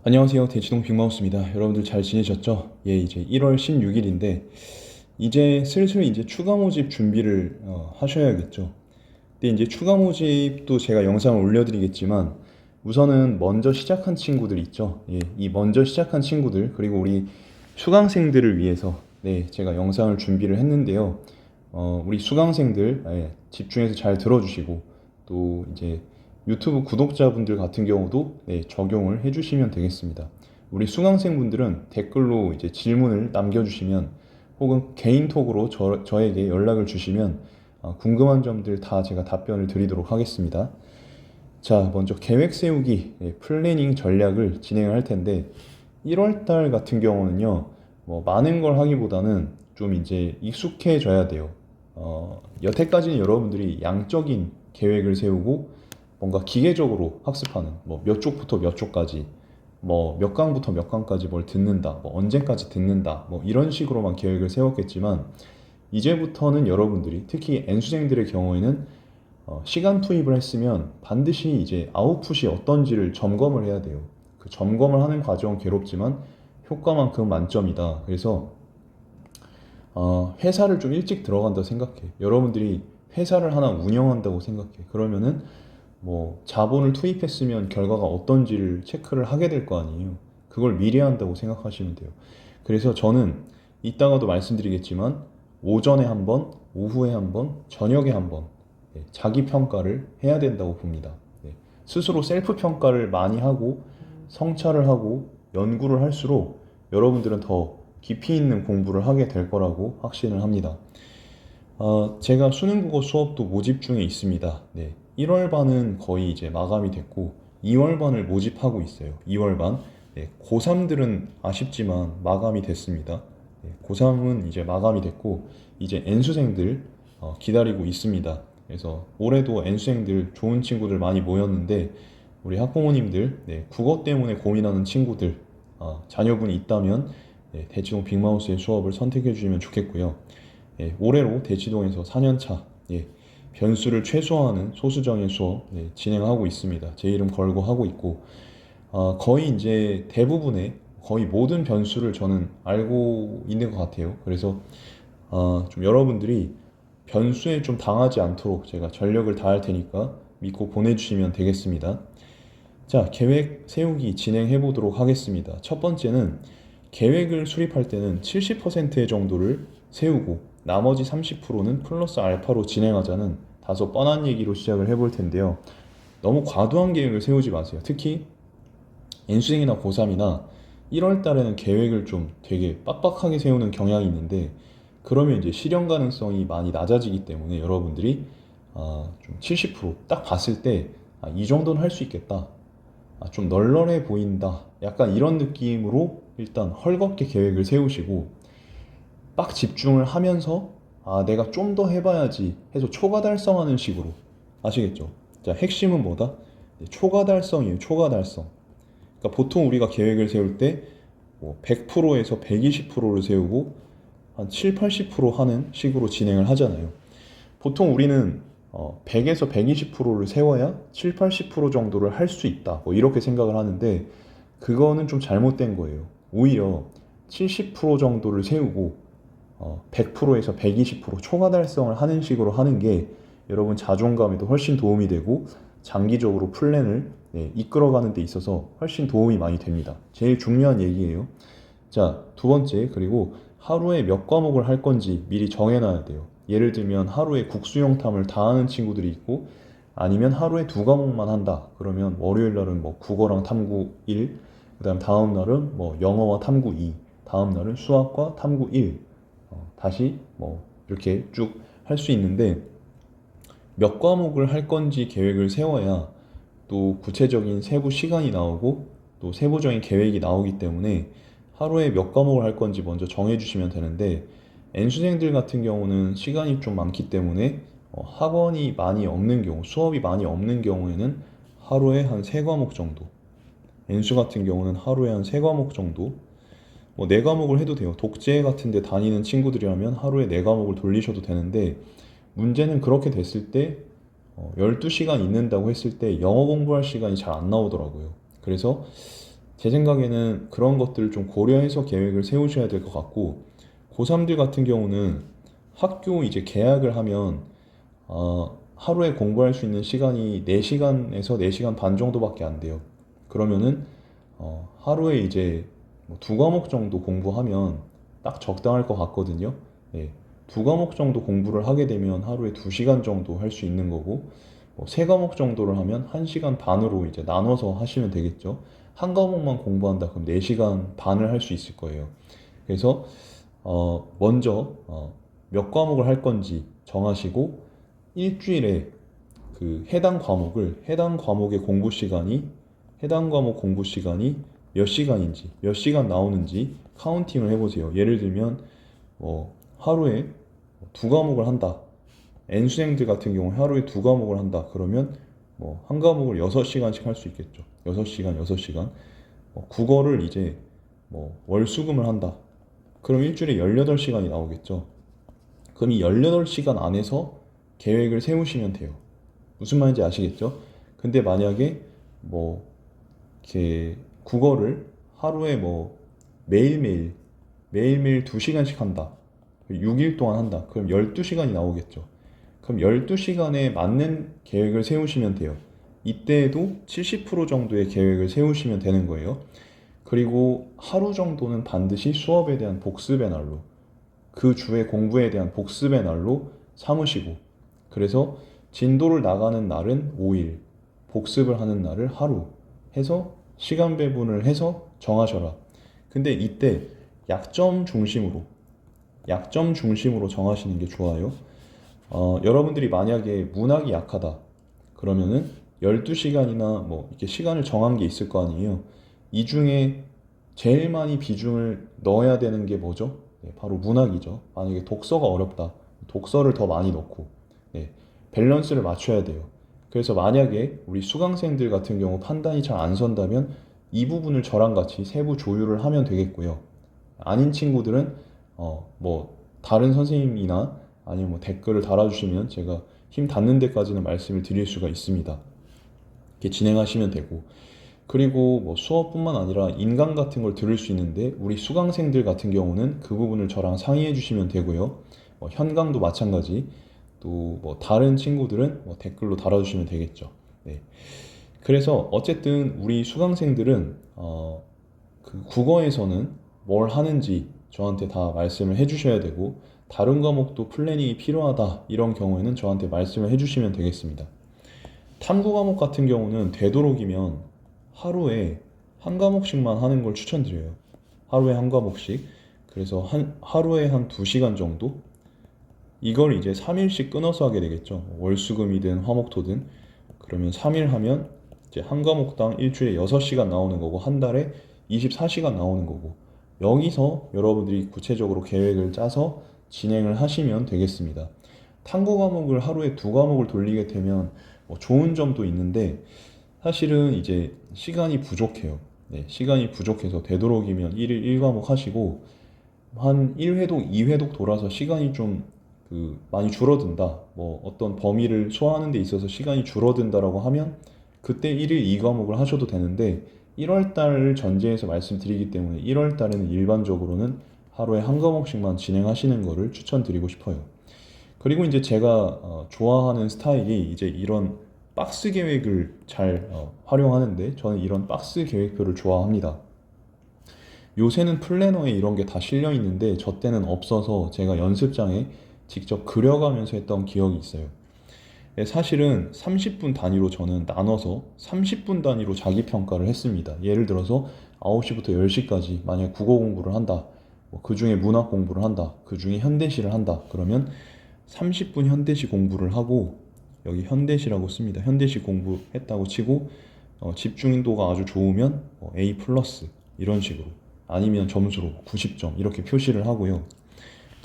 안녕하세요. 대치동 빅마우스입니다. 여러분들 잘 지내셨죠? 예, 이제 1월 16일인데 이제 슬슬 이제 추가 모집 준비를 하셔야겠죠. 근데 이제 추가 모집도 제가 영상을 올려드리겠지만 우선은 먼저 시작한 친구들 있죠. 예, 이 먼저 시작한 친구들 그리고 우리 수강생들을 위해서 네, 제가 영상을 준비를 했는데요. 우리 수강생들 집중해서 잘 들어주시고 또 이제 유튜브 구독자분들 같은 경우도 네, 적용을 해주시면 되겠습니다. 우리 수강생분들은 댓글로 이제 질문을 남겨주시면 혹은 개인톡으로 저에게 연락을 주시면 궁금한 점들 다 제가 답변을 드리도록 하겠습니다. 자, 먼저 계획 세우기, 플래닝 전략을 진행을 할 텐데 1월 달 같은 경우는요, 뭐 많은 걸 하기보다는 좀 이제 익숙해져야 돼요. 여태까지는 여러분들이 양적인 계획을 세우고 뭔가 기계적으로 학습하는 뭐 몇 쪽부터 몇 쪽까지 뭐 몇 강부터 몇 강까지 뭘 듣는다 뭐 언제까지 듣는다 뭐 이런 식으로만 계획을 세웠겠지만 이제부터는 여러분들이 특히 N수생들의 경우에는 시간 투입을 했으면 반드시 이제 아웃풋이 어떤지를 점검을 해야 돼요. 그 점검을 하는 과정은 괴롭지만 효과만큼 만점이다. 그래서 회사를 좀 일찍 들어간다 생각해. 여러분들이 회사를 하나 운영한다고 생각해. 그러면은 뭐 자본을 투입했으면 결과가 어떤지를 체크를 하게 될 거 아니에요. 그걸 미리 한다고 생각하시면 돼요. 그래서 저는 이따가도 말씀드리겠지만 오전에 한 번, 오후에 한 번, 저녁에 한 번 자기 평가를 해야 된다고 봅니다. 스스로 셀프 평가를 많이 하고 성찰을 하고 연구를 할수록 여러분들은 더 깊이 있는 공부를 하게 될 거라고 확신을 합니다. 제가 수능국어 수업도 모집 중에 있습니다. 네, 1월 반은 거의 이제 마감이 됐고 2월 반을 모집하고 있어요. 2월 반. 네, 고3들은 아쉽지만 마감이 됐습니다. 네, 고3은 이제 마감이 됐고 이제 N수생들 기다리고 있습니다. 그래서 올해도 N수생들 좋은 친구들 많이 모였는데 우리 학부모님들 네, 국어 때문에 고민하는 친구들 자녀분이 있다면 네, 대치동 빅마우스의 수업을 선택해 주시면 좋겠고요. 예, 올해로 대치동에서 4년차 변수를 최소화하는 소수정의 수업 진행하고 있습니다. 제 이름 걸고 하고 있고 거의 이제 대부분의 거의 모든 변수를 저는 알고 있는 것 같아요. 그래서 좀 여러분들이 변수에 좀 당하지 않도록 제가 전력을 다할 테니까 믿고 보내주시면 되겠습니다. 자, 계획 세우기 진행해 보도록 하겠습니다. 첫 번째는 계획을 수립할 때는 70% 정도를 세우고 나머지 30%는 플러스 알파로 진행하자는 다소 뻔한 얘기로 시작을 해볼 텐데요. 너무 과도한 계획을 세우지 마세요. 특히 N수생이나 고3이나 1월 달에는 계획을 좀 되게 빡빡하게 세우는 경향이 있는데 그러면 이제 실현 가능성이 많이 낮아지기 때문에 여러분들이 좀 70%딱 봤을 때 이 정도는 할 수 있겠다. 좀 널널해 보인다. 약간 이런 느낌으로 일단 헐겁게 계획을 세우시고 빡 집중을 하면서 내가 좀 더 해봐야지 해서 초과 달성하는 식으로 아시겠죠? 자, 핵심은 뭐다? 초과 달성이에요. 초과 달성. 그러니까 보통 우리가 계획을 세울 때뭐 100%에서 120%를 세우고 한 7, 80% 하는 식으로 진행을 하잖아요. 보통 우리는 100에서 120%를 세워야 7, 80% 정도를 할 수 있다. 뭐 이렇게 생각을 하는데 그거는 좀 잘못된 거예요. 오히려 70% 정도를 세우고 100%에서 120% 초과 달성을 하는 식으로 하는 게 여러분 자존감에도 훨씬 도움이 되고 장기적으로 플랜을 이끌어가는 데 있어서 훨씬 도움이 많이 됩니다. 제일 중요한 얘기예요. 자, 두 번째, 그리고 하루에 몇 과목을 할 건지 미리 정해놔야 돼요. 예를 들면 하루에 국수형 탐을 다 하는 친구들이 있고 아니면 하루에 두 과목만 한다. 그러면 월요일 날은 뭐 국어랑 탐구 1, 그다음 다음 날은 뭐 영어와 탐구 2, 다음 날은 수학과 탐구 1, 다시 뭐 이렇게 쭉 할 수 있는데 몇 과목을 할 건지 계획을 세워야 또 구체적인 세부 시간이 나오고 또 세부적인 계획이 나오기 때문에 하루에 몇 과목을 할 건지 먼저 정해주시면 되는데 N수생들 같은 경우는 시간이 좀 많기 때문에 학원이 많이 없는 경우, 수업이 많이 없는 경우에는 하루에 한 3과목 정도, N수 같은 경우는 하루에 한 3과목 정도, 뭐 4과목을 해도 돼요. 독재 같은 데 다니는 친구들이라면 하루에 4과목을 돌리셔도 되는데 문제는 그렇게 됐을 때 12시간 있는다고 했을 때 영어 공부할 시간이 잘 안 나오더라고요. 그래서 제 생각에는 그런 것들을 좀 고려해서 계획을 세우셔야 될 것 같고, 고3들 같은 경우는 학교 이제 개학을 하면 하루에 공부할 수 있는 시간이 4시간에서 4시간 반 정도밖에 안 돼요. 그러면은 하루에 이제 뭐두 과목 정도 공부하면 딱 적당할 것 같거든요. 예, 두 과목 정도 공부를 하게 되면 하루에 2시간 정도 할 수 있는 거고, 세 과목 정도를 하면 1시간 반으로 이제 나눠서 하시면 되겠죠. 한 과목만 공부한다 그럼 4시간 반을 할 수 있을 거예요. 그래서 먼저 몇 과목을 할 건지 정하시고, 일주일에 그 해당 과목의 공부 시간이 해당 과목 공부 시간이 몇 시간인지 몇 시간 나오는지 카운팅을 해보세요. 예를 들면 하루에 두 과목을 한다. N수생들 같은 경우 하루에 두 과목을 한다. 그러면 한 과목을 6시간씩 할 수 있겠죠. 6시간, 6시간. 국어를 이제 월수금을 한다. 그럼 일주일에 18시간이 나오겠죠. 그럼 이 18시간 안에서 계획을 세우시면 돼요. 무슨 말인지 아시겠죠? 근데 만약에 이렇게 국어를 하루에 매일매일 2시간씩 한다. 6일 동안 한다. 그럼 12시간이 나오겠죠. 그럼 12시간에 맞는 계획을 세우시면 돼요. 이때에도 70% 정도의 계획을 세우시면 되는 거예요. 그리고 하루 정도는 반드시 수업에 대한 복습의 날로, 그 주의 공부에 대한 복습의 날로 삼으시고, 그래서 진도를 나가는 날은 5일, 복습을 하는 날을 하루 해서 시간 배분을 해서 정하셔라. 근데 이때 약점 중심으로 정하시는 게 좋아요. 여러분들이 만약에 문학이 약하다 그러면은 12시간이나 이렇게 시간을 정한 게 있을 거 아니에요. 이 중에 제일 많이 비중을 넣어야 되는 게 뭐죠? 네, 바로 문학이죠. 만약에 독서가 어렵다, 독서를 더 많이 넣고, 네, 밸런스를 맞춰야 돼요. 그래서 만약에 우리 수강생들 같은 경우 판단이 잘 안 선다면 이 부분을 저랑 같이 세부 조율을 하면 되겠고요. 아닌 친구들은 다른 선생님이나 아니면 댓글을 달아주시면 제가 힘 닿는 데까지는 말씀을 드릴 수가 있습니다. 이렇게 진행하시면 되고, 그리고 수업뿐만 아니라 인강 같은 걸 들을 수 있는데 우리 수강생들 같은 경우는 그 부분을 저랑 상의해 주시면 되고요. 현강도 마찬가지. 또 다른 친구들은 댓글로 달아주시면 되겠죠. 네. 그래서 어쨌든 우리 수강생들은 그 국어에서는 뭘 하는지 저한테 다 말씀을 해주셔야 되고, 다른 과목도 플래닝이 필요하다 이런 경우에는 저한테 말씀을 해주시면 되겠습니다. 탐구 과목 같은 경우는 되도록이면 하루에 한 과목씩만 하는 걸 추천드려요. 하루에 한 과목씩. 그래서 하루에 한 2시간 정도? 이걸 이제 3일씩 끊어서 하게 되겠죠. 월수금이든 화목토든. 그러면 3일 하면 이제 한 과목당 일주일에 6시간 나오는 거고, 한 달에 24시간 나오는 거고, 여기서 여러분들이 구체적으로 계획을 짜서 진행을 하시면 되겠습니다. 탐구 과목을 하루에 두 과목을 돌리게 되면 좋은 점도 있는데, 사실은 이제 시간이 부족해요. 네, 시간이 부족해서 되도록이면 1일 1과목 하시고, 한 1회독, 2회독 돌아서 시간이 좀 많이 줄어든다. 어떤 범위를 소화하는 데 있어서 시간이 줄어든다라고 하면 그때 1일 2과목을 하셔도 되는데, 1월 달을 전제해서 말씀드리기 때문에 1월 달에는 일반적으로는 하루에 한 과목씩만 진행하시는 거를 추천드리고 싶어요. 그리고 이제 제가 좋아하는 스타일이 이제 이런 박스 계획을 잘 활용하는데, 저는 이런 박스 계획표를 좋아합니다. 요새는 플래너에 이런 게 다 실려 있는데 저 때는 없어서 제가 연습장에 직접 그려가면서 했던 기억이 있어요. 사실은 30분 단위로 저는 나눠서 30분 단위로 자기평가를 했습니다. 예를 들어서 9시부터 10시까지 만약 국어 공부를 한다, 그 중에 문학 공부를 한다, 그 중에 현대시를 한다, 그러면 30분 현대시 공부를 하고, 여기 현대시라고 씁니다. 현대시 공부했다고 치고 집중도가 아주 좋으면 A 플러스 이런 식으로, 아니면 점수로 90점 이렇게 표시를 하고요.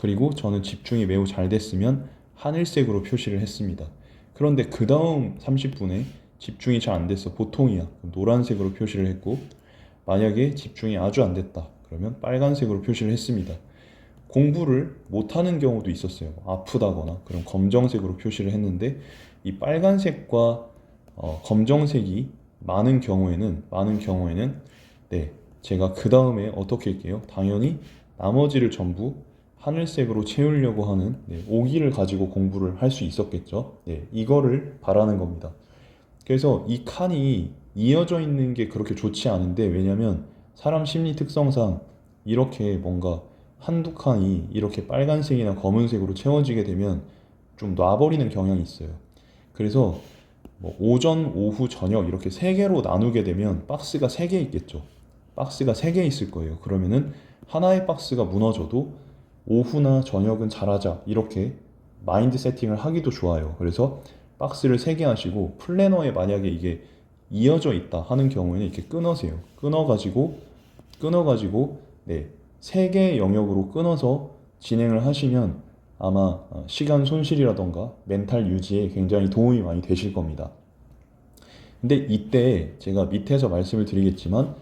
그리고 저는 집중이 매우 잘 됐으면 하늘색으로 표시를 했습니다. 그런데 그 다음 30분에 집중이 잘 안 됐어, 보통이야, 그럼 노란색으로 표시를 했고, 만약에 집중이 아주 안 됐다 그러면 빨간색으로 표시를 했습니다. 공부를 못하는 경우도 있었어요. 아프다거나. 그럼 검정색으로 표시를 했는데, 이 빨간색과 검정색이 많은 경우에는 네, 제가 그 다음에 어떻게 할게요? 당연히 나머지를 전부 하늘색으로 채우려고 하는 5기를 가지고 공부를 할 수 있었겠죠. 네, 이거를 바라는 겁니다. 그래서 이 칸이 이어져 있는 게 그렇게 좋지 않은데, 왜냐면 사람 심리 특성상 이렇게 뭔가 한두 칸이 이렇게 빨간색이나 검은색으로 채워지게 되면 좀 놔버리는 경향이 있어요. 그래서 뭐 오전, 오후, 저녁 이렇게 세 개로 나누게 되면 박스가 세 개 있겠죠. 박스가 세 개 있을 거예요. 그러면은 하나의 박스가 무너져도 오후나 저녁은 잘하자 이렇게 마인드 세팅을 하기도 좋아요. 그래서 박스를 세 개 하시고, 플래너에 만약에 이게 이어져 있다 하는 경우에는 이렇게 끊으세요. 끊어가지고 네, 세 개의 영역으로 끊어서 진행을 하시면 아마 시간 손실이라던가 멘탈 유지에 굉장히 도움이 많이 되실 겁니다. 근데 이때 제가 밑에서 말씀을 드리겠지만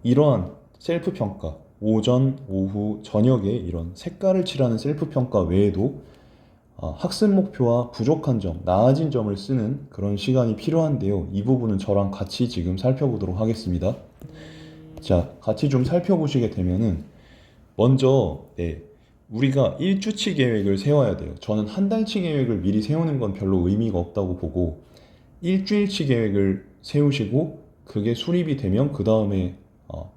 이러한 셀프 평가, 오전, 오후, 저녁에 이런 색깔을 칠하는 셀프 평가 외에도 학습 목표와 부족한 점, 나아진 점을 쓰는 그런 시간이 필요한데요. 이 부분은 저랑 같이 지금 살펴보도록 하겠습니다. 자, 같이 좀 살펴보시게 되면은 먼저 우리가 일주치 계획을 세워야 돼요. 저는 한 달치 계획을 미리 세우는 건 별로 의미가 없다고 보고, 일주일치 계획을 세우시고 그게 수립이 되면 그 다음에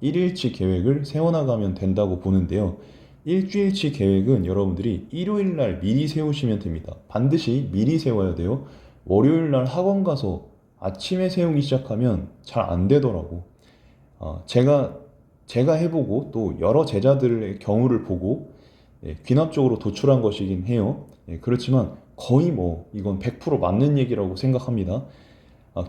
일일치 계획을 세워나가면 된다고 보는데요. 일주일치 계획은 여러분들이 일요일 날 미리 세우시면 됩니다. 반드시 미리 세워야 돼요. 월요일 날 학원 가서 아침에 세우기 시작하면 잘 안 되더라고. 제가 해보고 또 여러 제자들의 경우를 보고 귀납적으로 도출한 것이긴 해요. 그렇지만 거의 뭐 이건 100% 맞는 얘기라고 생각합니다.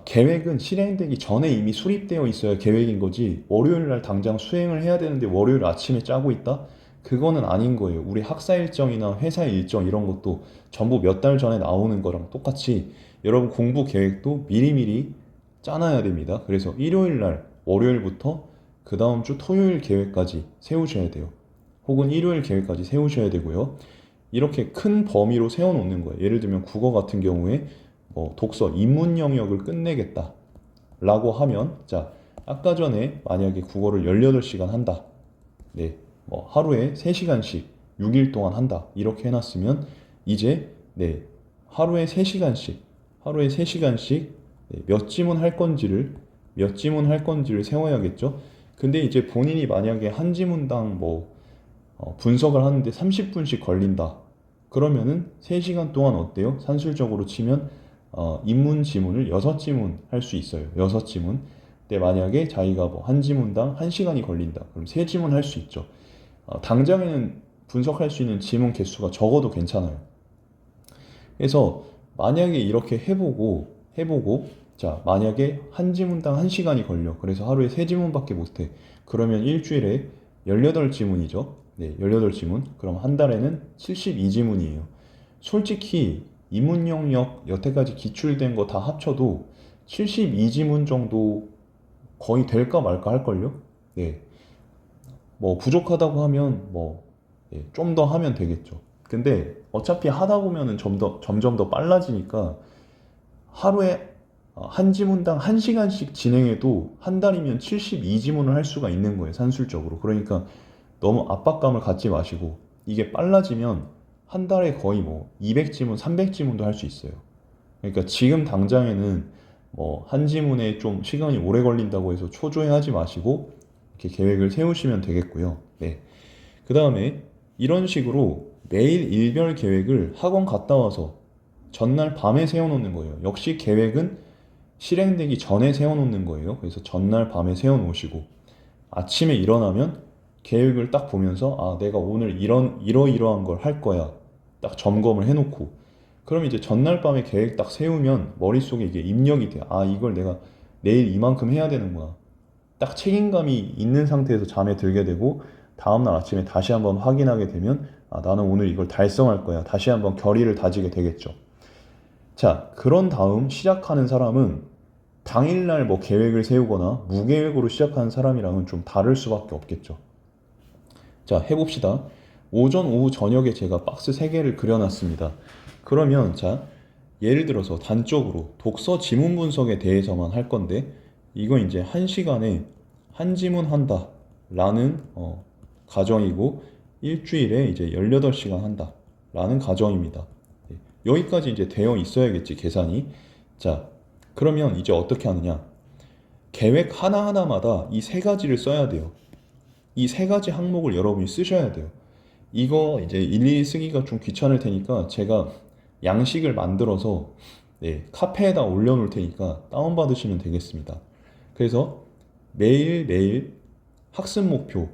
계획은 실행되기 전에 이미 수립되어 있어야 계획인 거지, 월요일 날 당장 수행을 해야 되는데 월요일 아침에 짜고 있다? 그거는 아닌 거예요. 우리 학사 일정이나 회사 일정 이런 것도 전부 몇 달 전에 나오는 거랑 똑같이 여러분 공부 계획도 미리미리 짜놔야 됩니다. 그래서 일요일 날, 월요일부터 그 다음 주 토요일 계획까지 세우셔야 돼요. 혹은 일요일 계획까지 세우셔야 되고요. 이렇게 큰 범위로 세워놓는 거예요. 예를 들면 국어 같은 경우에 독서, 입문 영역을 끝내겠다 라고 하면, 자, 아까 전에 만약에 국어를 18시간 한다. 네, 하루에 3시간씩 6일 동안 한다. 이렇게 해놨으면 이제 하루에 3시간씩 몇 지문 할 건지를 세워야겠죠. 근데 이제 본인이 만약에 한 지문당 분석을 하는데 30분씩 걸린다. 그러면은 3시간 동안 어때요? 산술적으로 치면 입문 지문을 6지문 할 수 있어요. 6지문. 근데 만약에 자기가 한 지문당 1시간이 걸린다. 그럼 3지문 할 수 있죠. 당장에는 분석할 수 있는 지문 개수가 적어도 괜찮아요. 그래서 만약에 이렇게 해보고 자, 만약에 한 지문당 1시간이 걸려. 그래서 하루에 3지문밖에 못해. 그러면 일주일에 18지문이죠. 네, 18지문. 그럼 한 달에는 72지문이에요. 솔직히 입문 영역 여태까지 기출된 거 다 합쳐도 72지문 정도 거의 될까 말까 할걸요? 네. 부족하다고 하면 좀 더 하면 되겠죠. 근데 어차피 하다 보면은 점점 더 빨라지니까 하루에 한 지문당 1시간씩 진행해도 한 달이면 72지문을 할 수가 있는 거예요, 산술적으로. 그러니까 너무 압박감을 갖지 마시고, 이게 빨라지면 한 달에 거의 200지문, 300지문도 할 수 있어요. 그러니까 지금 당장에는 한 지문에 좀 시간이 오래 걸린다고 해서 초조해하지 마시고 이렇게 계획을 세우시면 되겠고요. 네. 그 다음에 이런 식으로 매일 일별 계획을 학원 갔다 와서 전날 밤에 세워놓는 거예요. 역시 계획은 실행되기 전에 세워놓는 거예요. 그래서 전날 밤에 세워놓으시고 아침에 일어나면 계획을 딱 보면서 내가 오늘 이러이러한 걸 할 거야. 딱 점검을 해놓고, 그럼 이제 전날 밤에 계획 딱 세우면 머릿속에 이게 입력이 돼요. 이걸 내가 내일 이만큼 해야 되는구나. 딱 책임감이 있는 상태에서 잠에 들게 되고, 다음날 아침에 다시 한번 확인하게 되면 나는 오늘 이걸 달성할 거야. 다시 한번 결의를 다지게 되겠죠. 자, 그런 다음 시작하는 사람은 당일날 계획을 세우거나 무계획으로 시작하는 사람이랑은 좀 다를 수밖에 없겠죠. 자, 해봅시다. 오전, 오후, 저녁에 제가 박스 3개를 그려놨습니다. 그러면 자, 예를 들어서 단적으로 독서 지문 분석에 대해서만 할 건데, 이건 이제 1시간에 한 지문 한다 라는 가정이고 일주일에 이제 18시간 한다 라는 가정입니다. 네, 여기까지 이제 되어 있어야겠지, 계산이. 자, 그러면 이제 어떻게 하느냐? 계획 하나하나마다 이 세 가지를 써야 돼요. 이 세 가지 항목을 여러분이 쓰셔야 돼요. 이거 이제 일일이 쓰기가 좀 귀찮을 테니까 제가 양식을 만들어서 네, 카페에다 올려놓을 테니까 다운받으시면 되겠습니다. 그래서 매일매일 학습 목표,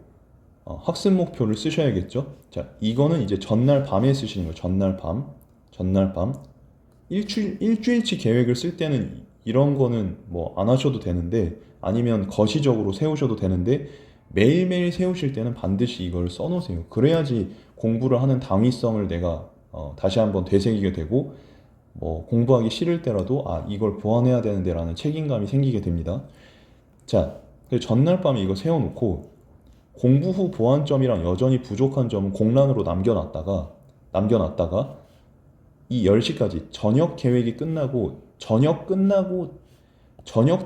학습 목표를 쓰셔야겠죠. 자, 이거는 이제 전날 밤에 쓰시는 거예요. 전날 밤. 일주일치 계획을 쓸 때는 이런 거는 뭐 안 하셔도 되는데, 아니면 거시적으로 세우셔도 되는데, 매일매일 세우실 때는 반드시 이걸 써놓으세요. 그래야지 공부를 하는 당위성을 내가 다시 한번 되새기게 되고, 뭐 공부하기 싫을 때라도 아, 이걸 보완해야 되는데 라는 책임감이 생기게 됩니다. 자, 그래서 전날 밤에 이거 세워놓고 공부 후 보완점이랑 여전히 부족한 점은 공란으로 남겨놨다가 이 10시까지 저녁 계획이 끝나고 저녁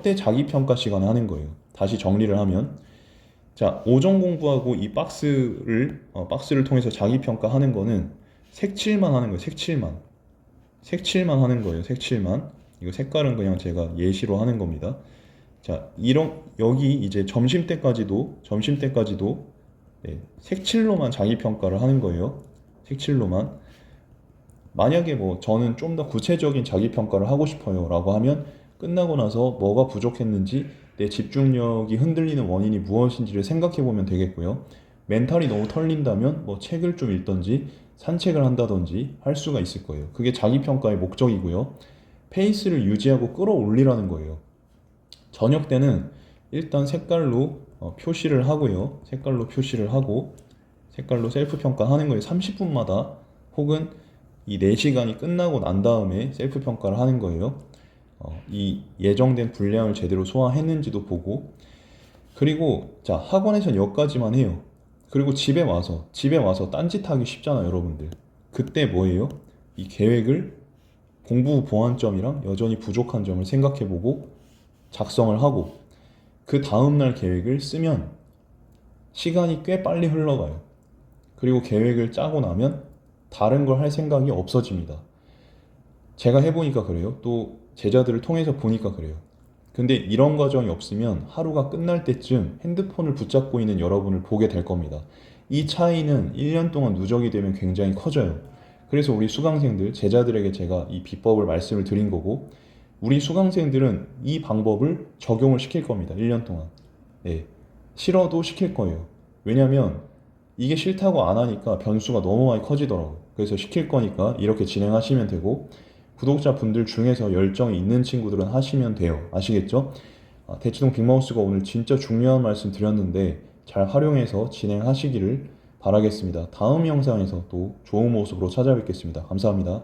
때 자기평가 시간에 하는 거예요. 다시 정리를 하면, 자, 오전 공부하고 이 박스를 통해서 자기평가 하는 거는 색칠만 하는 거예요. 색칠만 하는 거예요. 색칠만. 이거 색깔은 그냥 제가 예시로 하는 겁니다. 자, 여기 이제 점심 때까지도 네, 색칠로만 자기평가를 하는 거예요. 색칠로만. 만약에 뭐 저는 좀 더 구체적인 자기평가를 하고 싶어요 라고 하면 끝나고 나서 뭐가 부족했는지, 내 집중력이 흔들리는 원인이 무엇인지를 생각해 보면 되겠고요. 멘탈이 너무 털린다면 뭐 책을 좀 읽던지 산책을 한다든지 할 수가 있을 거예요. 그게 자기평가의 목적이고요. 페이스를 유지하고 끌어올리라는 거예요. 저녁 때는 일단 색깔로 표시를 하고요. 색깔로 셀프 평가하는 거예요. 30분마다, 혹은 이 4시간이 끝나고 난 다음에 셀프 평가를 하는 거예요. 이 예정된 분량을 제대로 소화했는지도 보고. 그리고 자, 학원에선 여기까지만 해요. 그리고 집에 와서 딴짓하기 쉽잖아요, 여러분들. 그때 뭐예요? 이 계획을, 공부 보완점이랑 여전히 부족한 점을 생각해보고 작성을 하고, 그 다음날 계획을 쓰면 시간이 꽤 빨리 흘러가요. 그리고 계획을 짜고 나면 다른 걸 할 생각이 없어집니다. 제가 해보니까 그래요. 또 제자들을 통해서 보니까 그래요. 근데 이런 과정이 없으면 하루가 끝날 때쯤 핸드폰을 붙잡고 있는 여러분을 보게 될 겁니다. 이 차이는 1년 동안 누적이 되면 굉장히 커져요. 그래서 우리 수강생들, 제자들에게 제가 이 비법을 말씀을 드린 거고, 우리 수강생들은 이 방법을 적용을 시킬 겁니다. 1년 동안. 네. 싫어도 시킬 거예요. 왜냐면 이게 싫다고 안 하니까 변수가 너무 많이 커지더라고요. 그래서 시킬 거니까 이렇게 진행하시면 되고, 구독자분들 중에서 열정이 있는 친구들은 하시면 돼요. 아시겠죠? 대치동 빅마우스가 오늘 진짜 중요한 말씀 드렸는데 잘 활용해서 진행하시기를 바라겠습니다. 다음 영상에서 또 좋은 모습으로 찾아뵙겠습니다. 감사합니다.